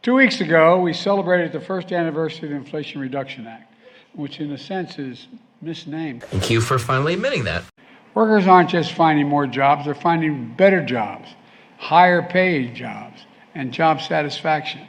2 weeks ago, we celebrated the first anniversary of the Inflation Reduction Act, which in a sense is misnamed. Thank you for finally admitting that. Workers aren't just finding more jobs, they're finding better jobs, higher paid jobs, and job satisfaction.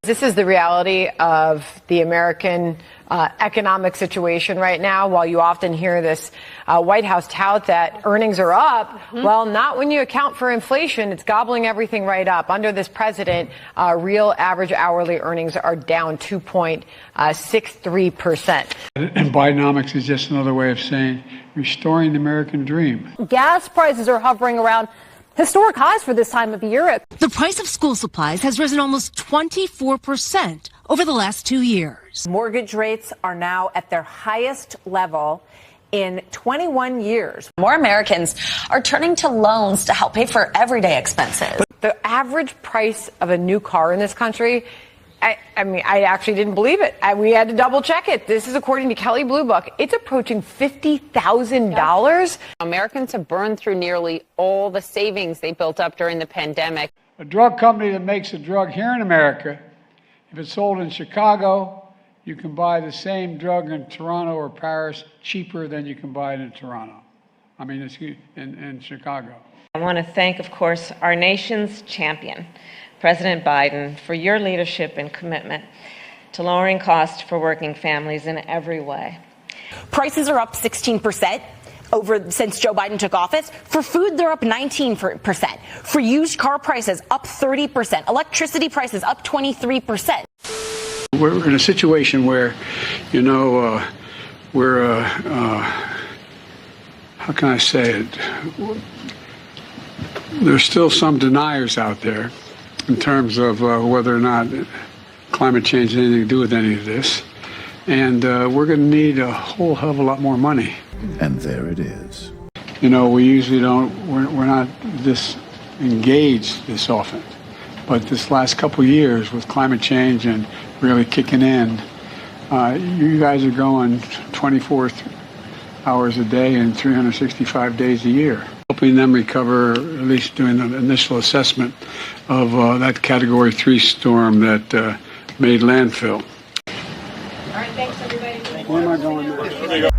This is the reality of the American economic situation right now. While you often hear this White House tout that earnings are up, well, not when you account for inflation. It's gobbling everything right up. Under this president, real average hourly earnings are down 2.63%. And Bidenomics is just another way of saying restoring the American dream. Gas prices are hovering around historic highs for this time of year. The price of school supplies has risen almost 24% over the last 2 years. Mortgage rates are now at their highest level in 21 years. More Americans are turning to loans to help pay for everyday expenses. The average price of a new car in this country, I mean, I actually didn't believe it. We had to double check it. This is according to Kelley Blue Book. It's approaching $50,000. Americans have burned through nearly all the savings they built up during the pandemic. A drug company that makes a drug here in America, if it's sold in Chicago, you can buy the same drug in Toronto or Paris cheaper than you can buy it in Toronto. I mean, in Chicago. I want to thank, of course, our nation's champion, President Biden, for your leadership and commitment to lowering costs for working families in every way. Prices are up 16% since Joe Biden took office. For food, they're up 19%. For used car prices, up 30%. Electricity prices up 23%. We're in a situation where, we're, how can I say it? There's still some deniers out there in terms of whether or not climate change has anything to do with any of this. And we're going to need a whole hell of a lot more money. And there it is. We usually we're not this engaged this often. But this last couple of years with climate change and really kicking in, you guys are going 24 hours a day and 365 days a year, helping them recover, at least doing an initial assessment of that Category 3 storm that made landfill. All right, thanks, everybody. Where am I going now?